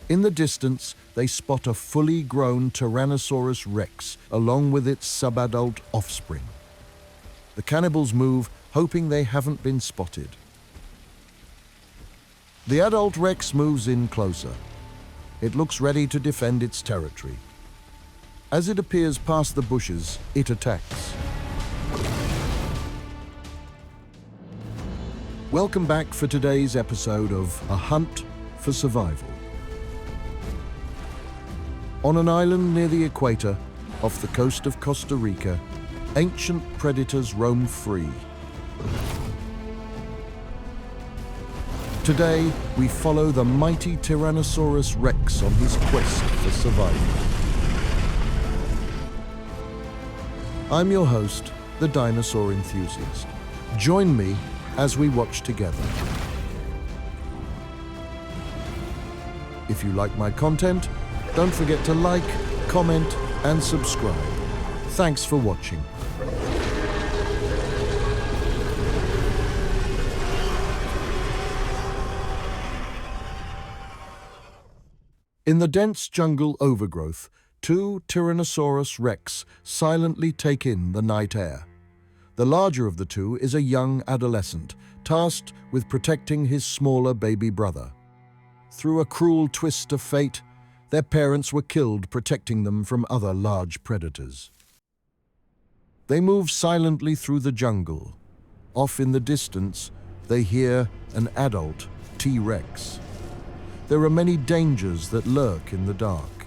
In the distance, they spot a fully grown Tyrannosaurus rex along with its subadult offspring. The cannibals move, hoping they haven't been spotted. The adult rex moves in closer. It looks ready to defend its territory. As it appears past the bushes, it attacks. Welcome back for today's episode of A Hunt for Survival. On an island near the equator, off the coast of Costa Rica, ancient predators roam free. Today, we follow the mighty Tyrannosaurus rex on his quest for survival. I'm your host, the Dinosaur-Enthusiast. Join me as we watch together. If you like my content, don't forget to like, comment, and subscribe. Thanks for watching. In the dense jungle overgrowth, two Tyrannosaurus rex silently take in the night air. The larger of the two is a young adolescent, tasked with protecting his smaller baby brother. Through a cruel twist of fate, their parents were killed protecting them from other large predators. They move silently through the jungle. Off in the distance, they hear an adult T-Rex. There are many dangers that lurk in the dark.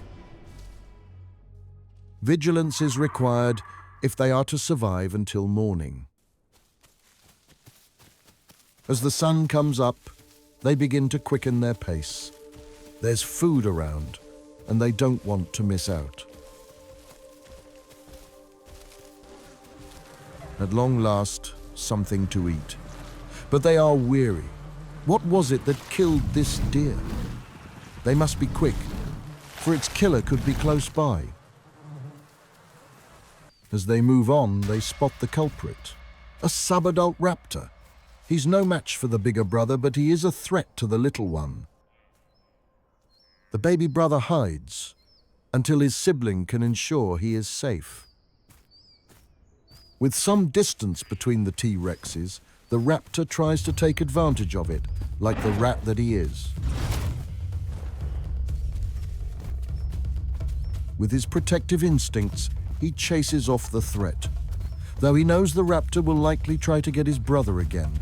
Vigilance is required if they are to survive until morning. As the sun comes up, they begin to quicken their pace. There's food around, and they don't want to miss out. At long last, something to eat. But they are weary. What was it that killed this deer? They must be quick, for its killer could be close by. As they move on, they spot the culprit, a subadult raptor. He's no match for the bigger brother, but he is a threat to the little one. The baby brother hides until his sibling can ensure he is safe. With some distance between the T-Rexes, the raptor tries to take advantage of it, like the rat that he is. With his protective instincts, he chases off the threat, though he knows the raptor will likely try to get his brother again.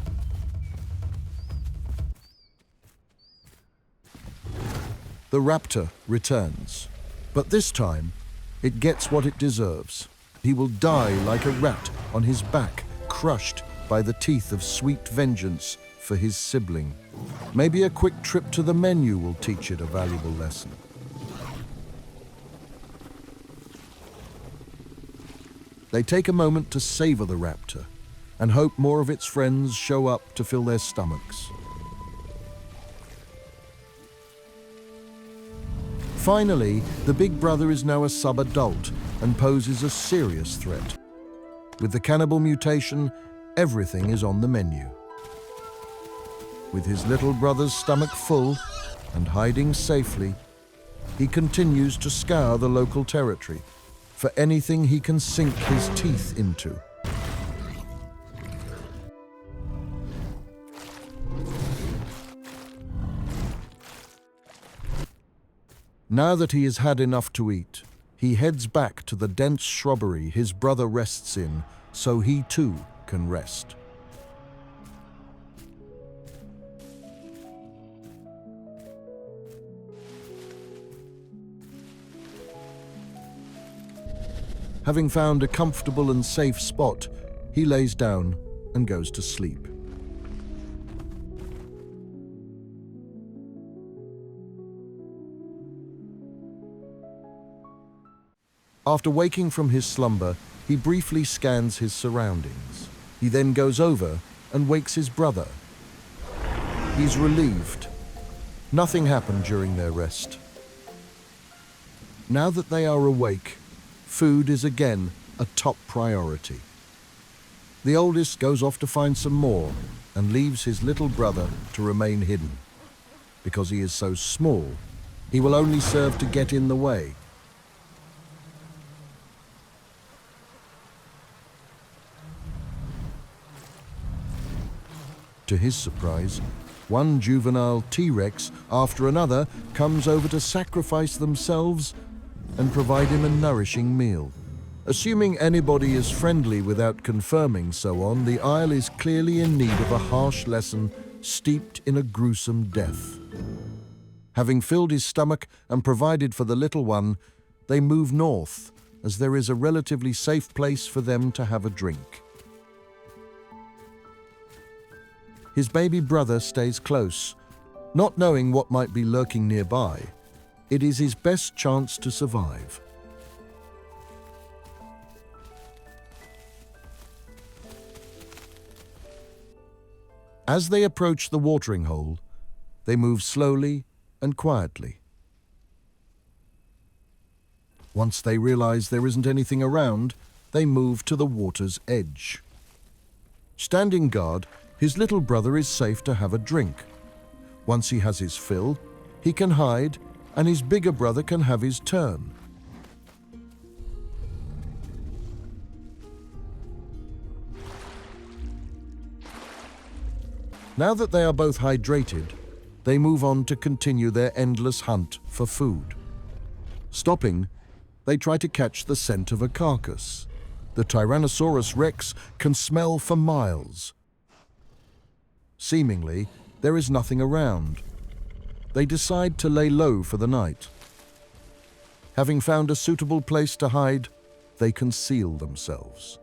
The raptor returns, but this time, it gets what it deserves. He will die like a rat on his back, crushed by the teeth of sweet vengeance for his sibling. Maybe a quick trip to the menu will teach it a valuable lesson. They take a moment to savor the raptor and hope more of its friends show up to fill their stomachs. Finally, the big brother is now a subadult and poses a serious threat. With the cannibal mutation, everything is on the menu. With his little brother's stomach full and hiding safely, he continues to scour the local territory for anything he can sink his teeth into. Now that he has had enough to eat, he heads back to the dense shrubbery his brother rests in, so he too can rest. Having found a comfortable and safe spot, he lays down and goes to sleep. After waking from his slumber, he briefly scans his surroundings. He then goes over and wakes his brother. He's relieved. Nothing happened during their rest. Now that they are awake, food is again a top priority. The oldest goes off to find some more and leaves his little brother to remain hidden. Because he is so small, He will only serve to get in the way. To his surprise, one juvenile T-Rex after another comes over to sacrifice themselves and provide him a nourishing meal. Assuming anybody is friendly without confirming so on, the Isle is clearly in need of a harsh lesson steeped in a gruesome death. Having filled his stomach and provided for the little one, they move north, as there is a relatively safe place for them to have a drink. His baby brother stays close, not knowing what might be lurking nearby. It is his best chance to survive. As they approach the watering hole, they move slowly and quietly. Once they realize there isn't anything around, they move to the water's edge. Standing guard, his little brother is safe to have a drink. Once he has his fill, he can hide, and his bigger brother can have his turn. Now that they are both hydrated, they move on to continue their endless hunt for food. Stopping, they try to catch the scent of a carcass. The Tyrannosaurus Rex can smell for miles. Seemingly, there is nothing around. They decide to lay low for the night. Having found a suitable place to hide, they conceal themselves.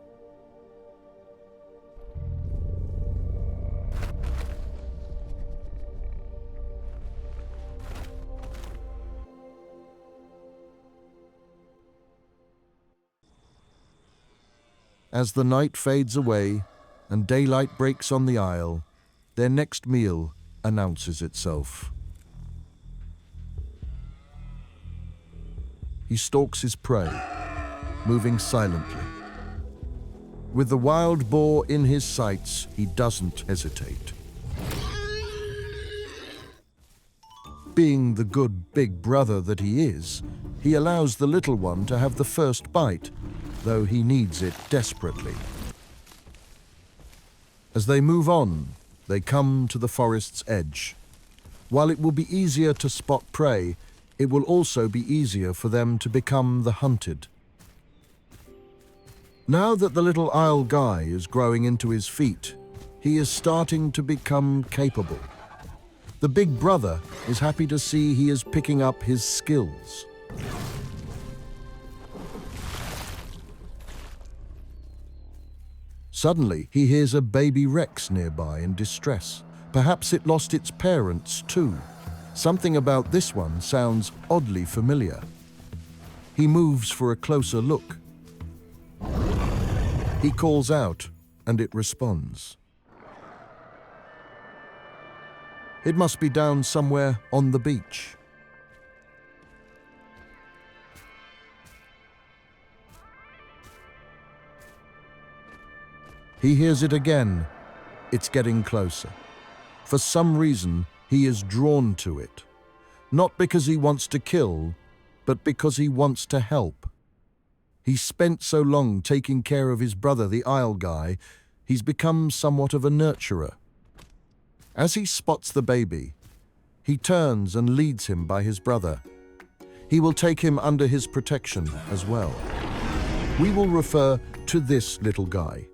As the night fades away and daylight breaks on the Isle, their next meal announces itself. He stalks his prey, moving silently. With the wild boar in his sights, he doesn't hesitate. Being the good big brother that he is, he allows the little one to have the first bite, though he needs it desperately. As they move on, they come to the forest's edge. While it will be easier to spot prey, it will also be easier for them to become the hunted. Now that the little Isle guy is growing into his feet, he is starting to become capable. The big brother is happy to see he is picking up his skills. Suddenly, he hears a baby Rex nearby in distress. Perhaps it lost its parents too. Something about this one sounds oddly familiar. He moves for a closer look. He calls out, and it responds. It must be down somewhere on the beach. He hears it again. It's getting closer. For some reason, he is drawn to it. Not because he wants to kill, but because he wants to help. He spent so long taking care of his brother, the Isle guy, he's become somewhat of a nurturer. As he spots the baby, he turns and leads him by his brother. He will take him under his protection as well. We will refer to this little guy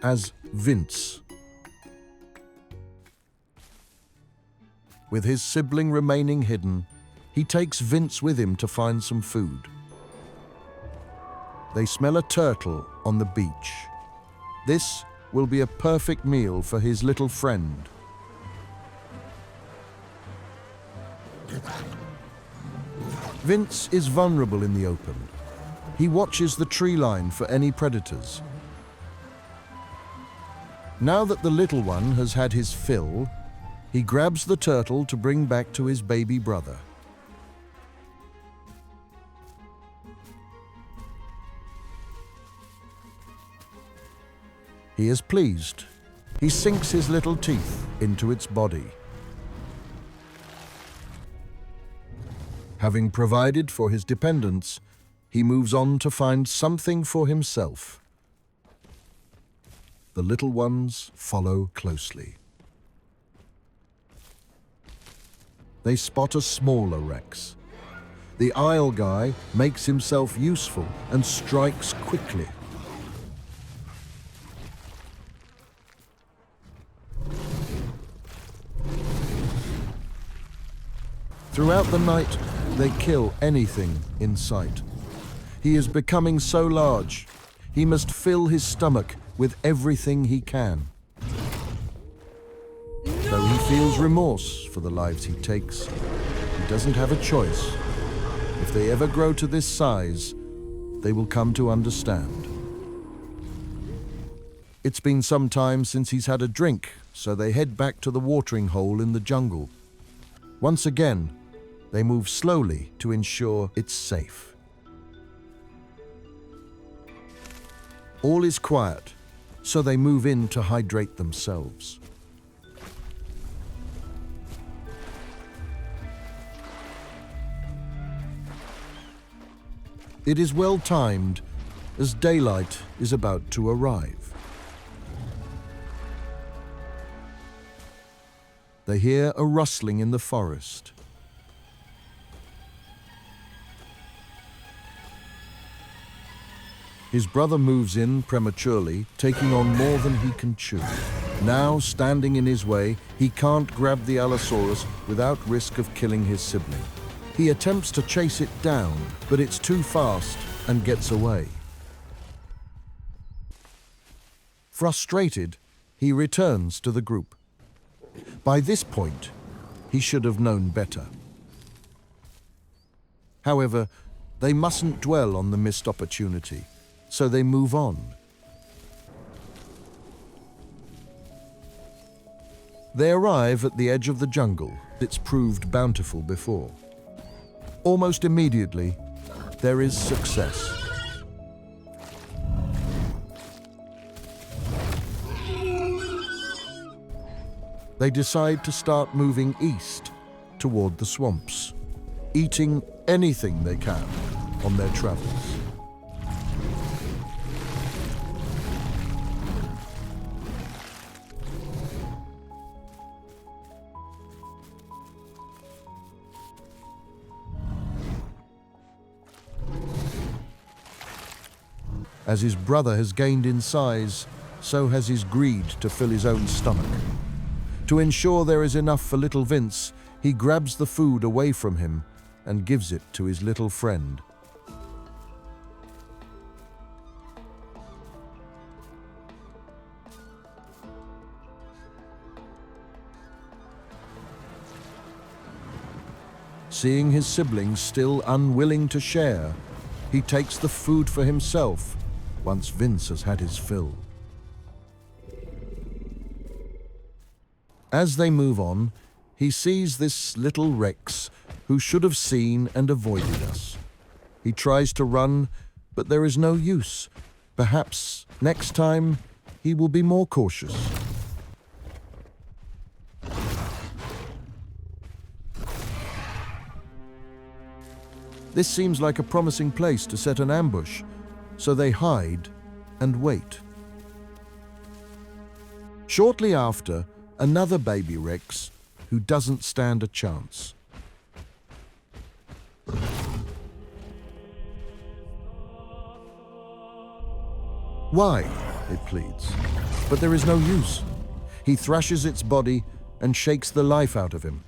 as Vince. With his sibling remaining hidden, he takes Vince with him to find some food. They smell a turtle on the beach. This will be a perfect meal for his little friend. Vince is vulnerable in the open. He watches the tree line for any predators. Now that the little one has had his fill, he grabs the turtle to bring back to his baby brother. He is pleased. He sinks his little teeth into its body. Having provided for his dependents, he moves on to find something for himself. The little ones follow closely. They spot a smaller Rex. The Isle guy makes himself useful and strikes quickly. Throughout the night, they kill anything in sight. He is becoming so large, he must fill his stomach with everything he can. Though he feels remorse for the lives he takes, he doesn't have a choice. If they ever grow to this size, they will come to understand. It's been some time since he's had a drink, so they head back to the watering hole in the jungle. Once again, they move slowly to ensure it's safe. All is quiet, so they move in to hydrate themselves. It is well timed, as daylight is about to arrive. They hear a rustling in the forest. His brother moves in prematurely, taking on more than he can chew. Now, standing in his way, he can't grab the Allosaurus without risk of killing his sibling. He attempts to chase it down, but it's too fast and gets away. Frustrated, he returns to the group. By this point, he should have known better. However, they mustn't dwell on the missed opportunity, so they move on. They arrive at the edge of the jungle. It's proved bountiful before. Almost immediately, there is success. They decide to start moving east toward the swamps, eating anything they can on their travels. As his brother has gained in size, so has his greed to fill his own stomach. To ensure there is enough for little Vince, he grabs the food away from him and gives it to his little friend. Seeing his siblings still unwilling to share, he takes the food for himself once Vince has had his fill. As they move on, he sees this little Rex who should have seen and avoided us. He tries to run, but there is no use. Perhaps next time he will be more cautious. This seems like a promising place to set an ambush, so they hide and wait. Shortly after, another baby Rex who doesn't stand a chance. Why? It pleads. But there is no use. He thrashes its body and shakes the life out of him.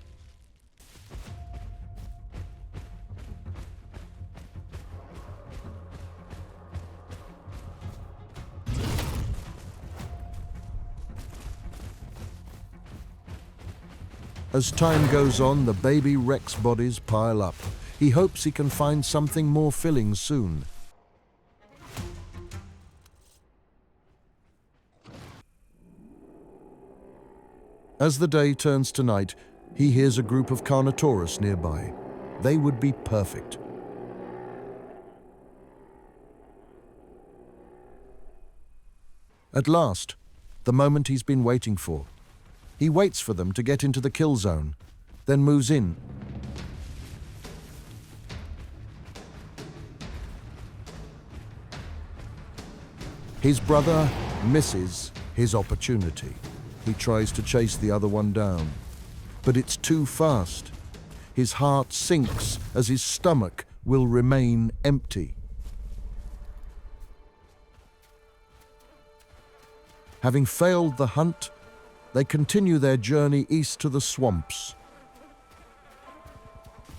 As time goes on, the baby Rex bodies pile up. He hopes he can find something more filling soon. As the day turns to night, he hears a group of Carnotaurus nearby. They would be perfect. At last, the moment he's been waiting for. He waits for them to get into the kill zone, then moves in. His brother misses his opportunity. He tries to chase the other one down, but it's too fast. His heart sinks as his stomach will remain empty. Having failed the hunt, they continue their journey east to the swamps.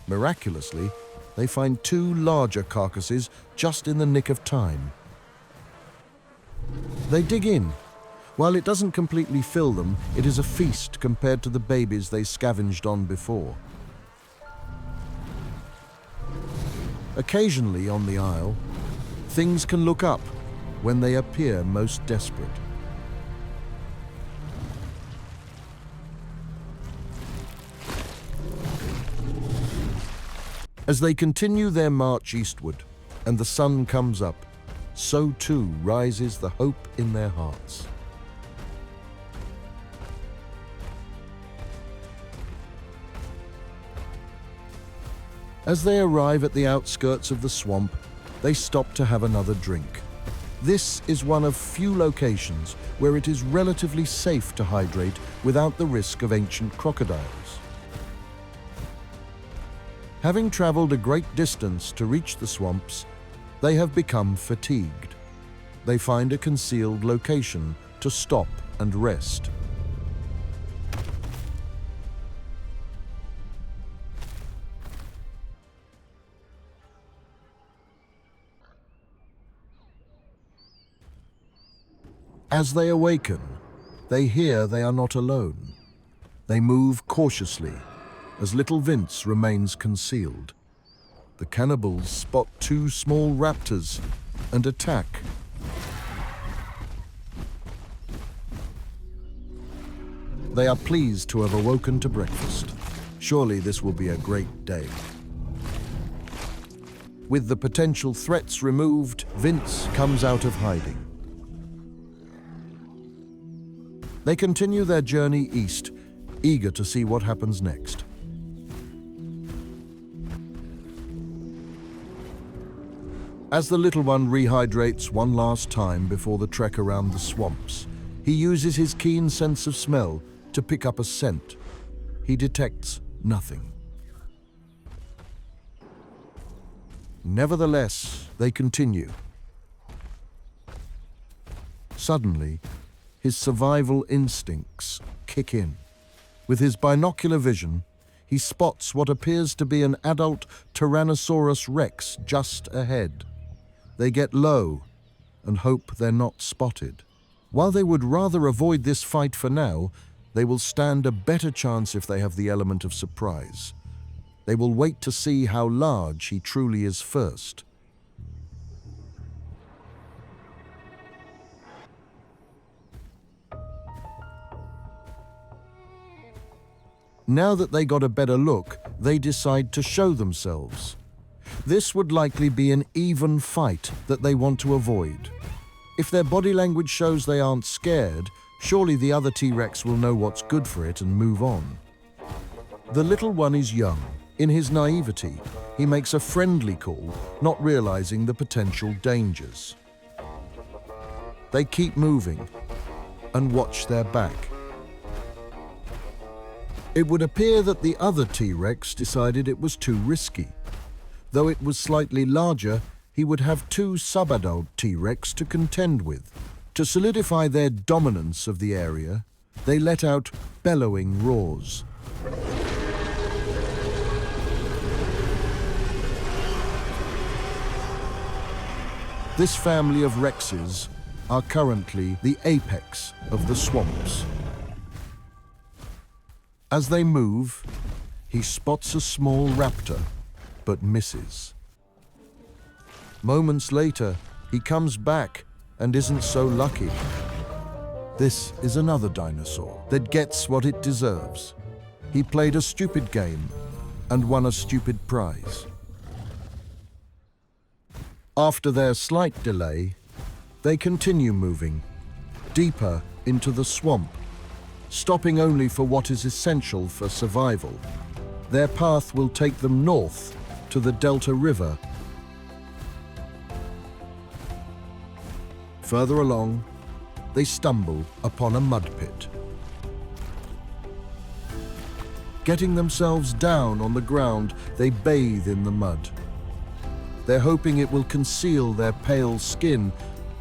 Miraculously, they find two larger carcasses just in the nick of time. They dig in. While it doesn't completely fill them, it is a feast compared to the babies they scavenged on before. Occasionally on the isle, things can look up when they appear most desperate. As they continue their march eastward and the sun comes up, so too rises the hope in their hearts. As they arrive at the outskirts of the swamp, they stop to have another drink. This is one of few locations where it is relatively safe to hydrate without the risk of ancient crocodiles. Having traveled a great distance to reach the swamps, they have become fatigued. They find a concealed location to stop and rest. As they awaken, they hear they are not alone. They move cautiously, as little Vince remains concealed. The cannibals spot two small raptors and attack. They are pleased to have awoken to breakfast. Surely this will be a great day. With the potential threats removed, Vince comes out of hiding. They continue their journey east, eager to see what happens next. As the little one rehydrates one last time before the trek around the swamps, he uses his keen sense of smell to pick up a scent. He detects nothing. Nevertheless, they continue. Suddenly, his survival instincts kick in. With his binocular vision, he spots what appears to be an adult Tyrannosaurus rex just ahead. They get low and hope they're not spotted. While they would rather avoid this fight for now, they will stand a better chance if they have the element of surprise. They will wait to see how large he truly is first. Now that they got a better look, they decide to show themselves. This would likely be an even fight that they want to avoid. If their body language shows they aren't scared, surely the other T-Rex will know what's good for it and move on. The little one is young. In his naivety, he makes a friendly call, not realizing the potential dangers. They keep moving and watch their back. It would appear that the other T-Rex decided it was too risky. Though it was slightly larger, he would have two subadult T-Rex to contend with. To solidify their dominance of the area, they let out bellowing roars. This family of Rexes are currently the apex of the swamps. As they move, he spots a small raptor, but misses. Moments later, he comes back and isn't so lucky. This is another dinosaur that gets what it deserves. He played a stupid game and won a stupid prize. After their slight delay, they continue moving deeper into the swamp, stopping only for what is essential for survival. Their path will take them north to the Delta River. Further along, they stumble upon a mud pit. Getting themselves down on the ground, they bathe in the mud. They're hoping it will conceal their pale skin,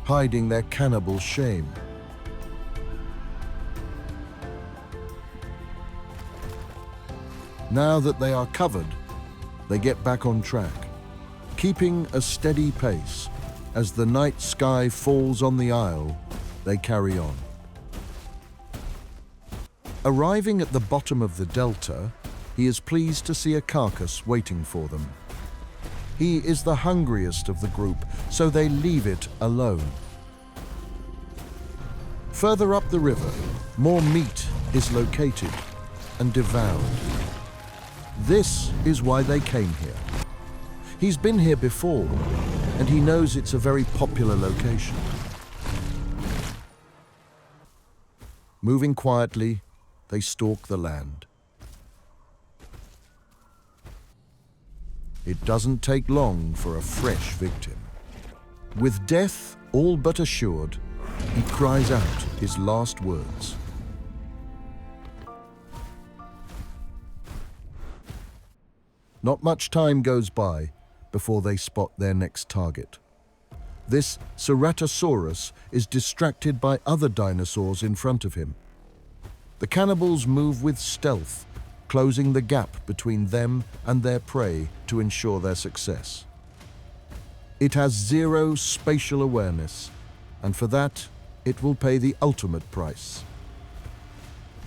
hiding their cannibal shame. Now that they are covered, they get back on track, keeping a steady pace. As the night sky falls on the isle, they carry on. Arriving at the bottom of the delta, he is pleased to see a carcass waiting for them. He is the hungriest of the group, so they leave it alone. Further up the river, more meat is located and devoured. This is why they came here. He's been here before, and he knows it's a very popular location. Moving quietly, they stalk the land. It doesn't take long for a fresh victim. With death all but assured, he cries out his last words. Not much time goes by before they spot their next target. This Tyrannosaurus is distracted by other dinosaurs in front of him. The cannibals move with stealth, closing the gap between them and their prey to ensure their success. It has zero spatial awareness, and for that, it will pay the ultimate price.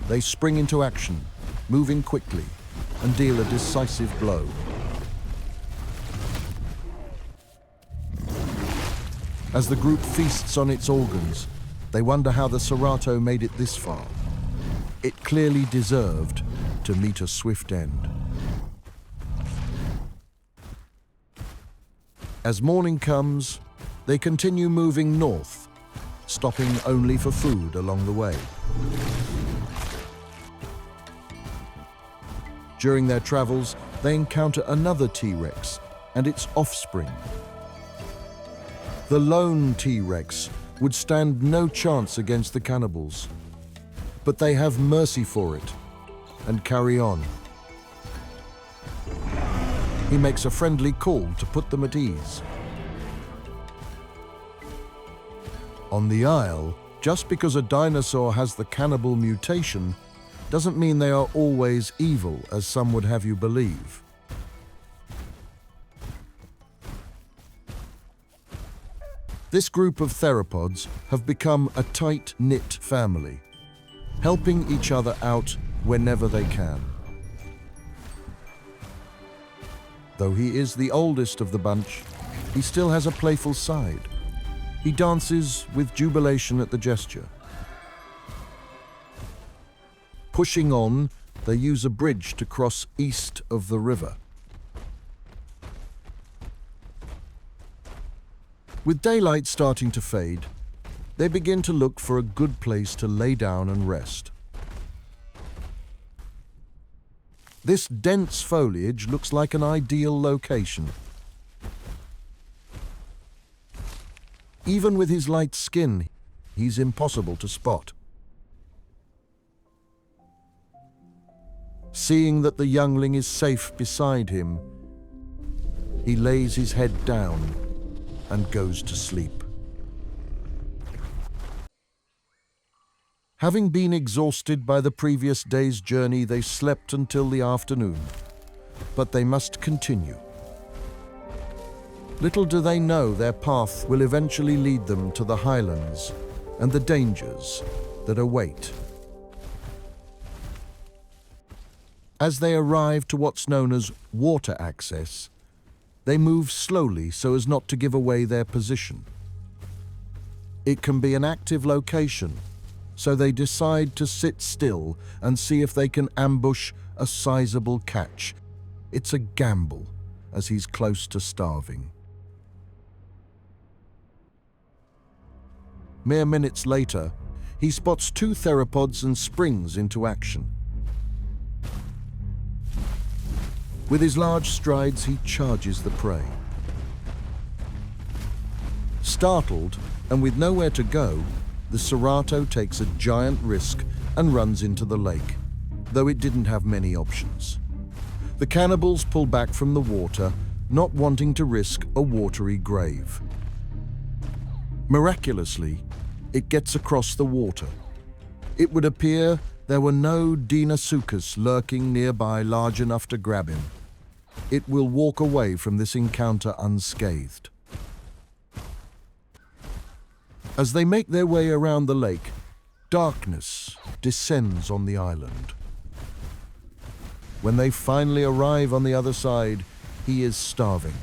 They spring into action, moving quickly, and deal a decisive blow. As the group feasts on its organs, they wonder how the Cerato made it this far. It clearly deserved to meet a swift end. As morning comes, they continue moving north, stopping only for food along the way. During their travels, they encounter another T-Rex and its offspring. The lone T-Rex would stand no chance against the cannibals, but they have mercy for it and carry on. He makes a friendly call to put them at ease. On the Isle, just because a dinosaur has the cannibal mutation doesn't mean they are always evil, as some would have you believe. This group of theropods have become a tight-knit family, helping each other out whenever they can. Though he is the oldest of the bunch, he still has a playful side. He dances with jubilation at the gesture. Pushing on, they use a bridge to cross east of the river. With daylight starting to fade, they begin to look for a good place to lay down and rest. This dense foliage looks like an ideal location. Even with his light skin, he's impossible to spot. Seeing that the youngling is safe beside him, he lays his head down and goes to sleep. Having been exhausted by the previous day's journey, they slept until the afternoon, but they must continue. Little do they know their path will eventually lead them to the highlands and the dangers that await. As they arrive to what's known as water access, they move slowly so as not to give away their position. It can be an active location, so they decide to sit still and see if they can ambush a sizable catch. It's a gamble, as he's close to starving. Mere minutes later, he spots two theropods and springs into action. With his large strides, he charges the prey. Startled, And with nowhere to go, the Cerato takes a giant risk and runs into the lake, though it didn't have many options. The cannibals pull back from the water, not wanting to risk a watery grave. Miraculously, it gets across the water. It would appear there were no Deinosuchus lurking nearby large enough to grab him. It will walk away from this encounter unscathed. As they make their way around the lake, darkness descends on the island. When they finally arrive on the other side, he is starving.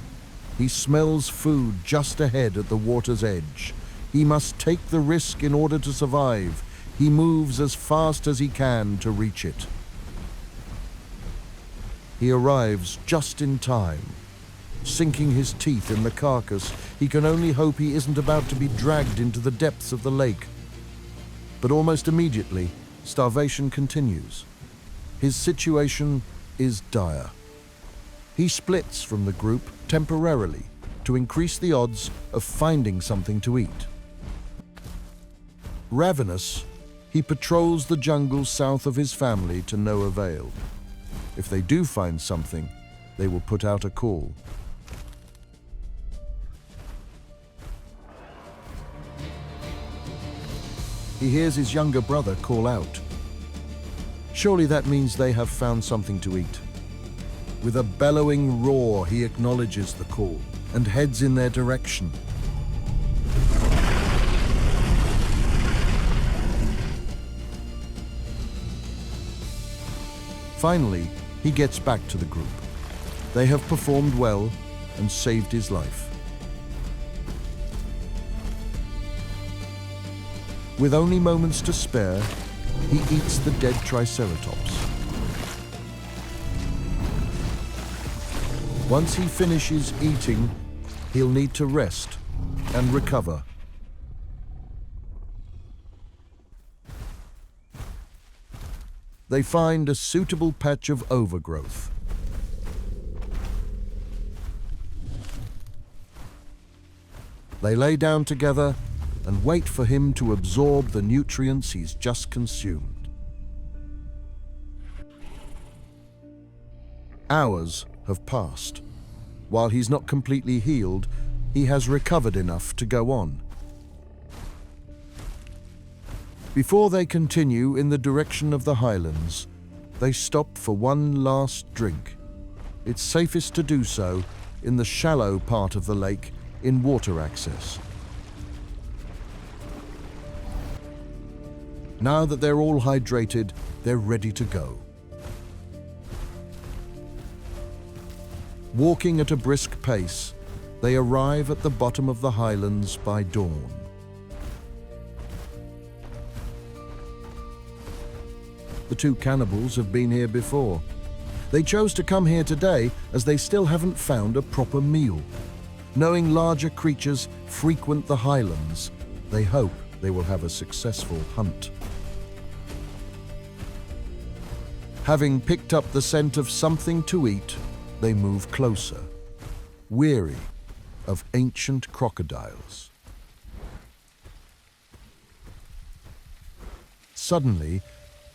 He smells food just ahead at the water's edge. He must take the risk in order to survive. He moves as fast as he can to reach it. He arrives just in time. Sinking his teeth in the carcass, he can only hope he isn't about to be dragged into the depths of the lake. But almost immediately, starvation continues. His situation is dire. He splits from the group temporarily to increase the odds of finding something to eat. Ravenous, he patrols the jungle south of his family to no avail. If they do find something, they will put out a call. He hears his younger brother call out. Surely that means they have found something to eat. With a bellowing roar, he acknowledges the call and heads in their direction. Finally, he gets back to the group. They have performed well and saved his life. With only moments to spare, he eats the dead Triceratops. Once he finishes eating, he'll need to rest and recover. They find a suitable patch of overgrowth. They lay down together and wait for him to absorb the nutrients he's just consumed. Hours have passed. While he's not completely healed, he has recovered enough to go on. Before they continue in the direction of the highlands, they stop for one last drink. It's safest to do so in the shallow part of the lake in water access. Now that they're all hydrated, they're ready to go. Walking at a brisk pace, they arrive at the bottom of the highlands by dawn. The two cannibals have been here before. They chose to come here today as they still haven't found a proper meal. Knowing larger creatures frequent the highlands, they hope they will have a successful hunt. Having picked up the scent of something to eat, they move closer, weary of ancient crocodiles. Suddenly,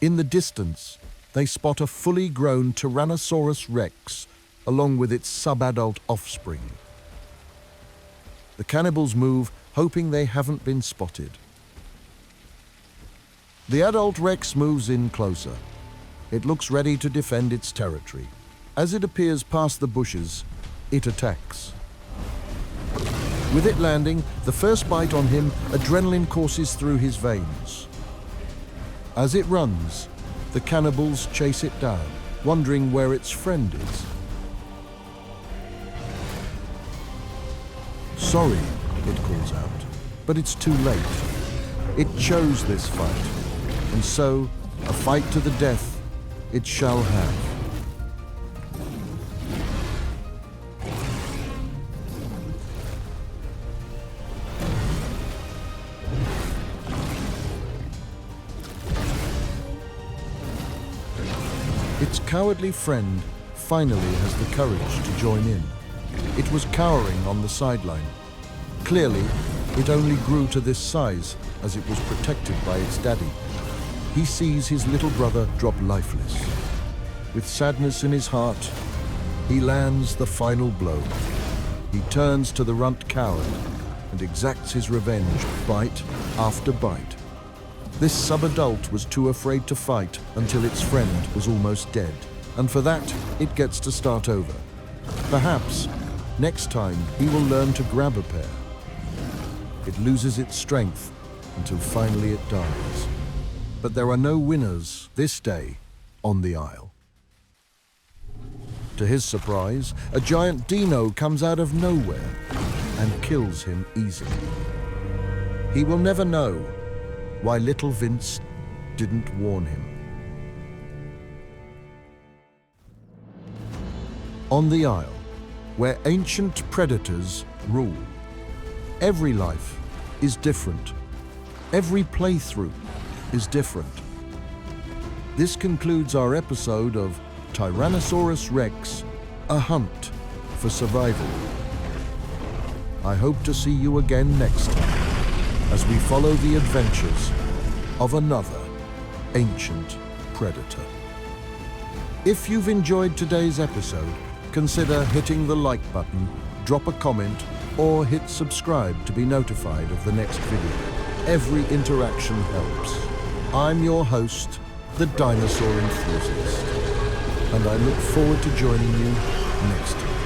in the distance, they spot a fully grown Tyrannosaurus rex along with its subadult offspring. The cannibals move, hoping they haven't been spotted. The adult rex moves in closer. It looks ready to defend its territory. As it appears past the bushes, it attacks. With it landing, the first bite on him, adrenaline courses through his veins. As it runs, the cannibals chase it down, wondering where its friend is. Sorry, it calls out, but it's too late. It chose this fight, and so, a fight to the death, it shall have. Its cowardly friend finally has the courage to join in. It was cowering on the sideline. Clearly, It only grew to this size as it was protected by its daddy. He sees his little brother drop lifeless. With sadness in his heart, he lands the final blow. He turns to the runt coward and exacts his revenge, bite after bite. This sub-adult was too afraid to fight until its friend was almost dead, and for that, it gets to start over. Perhaps, next time, he will learn to grab a pair. It loses its strength until finally it dies. But there are no winners this day on the Isle. To his surprise, a giant dino comes out of nowhere and kills him easily. He will never know why little Vince didn't warn him. On the Isle, where ancient predators rule, every life is different. Every playthrough is different. This concludes our episode of Tyrannosaurus Rex, A Hunt for Survival. I hope to see you again next time as we follow the adventures of another ancient predator. If you've enjoyed today's episode, consider hitting the like button, drop a comment, or hit subscribe to be notified of the next video. Every interaction helps. I'm your host, the Dinosaur Enthusiast, and I look forward to joining you next time.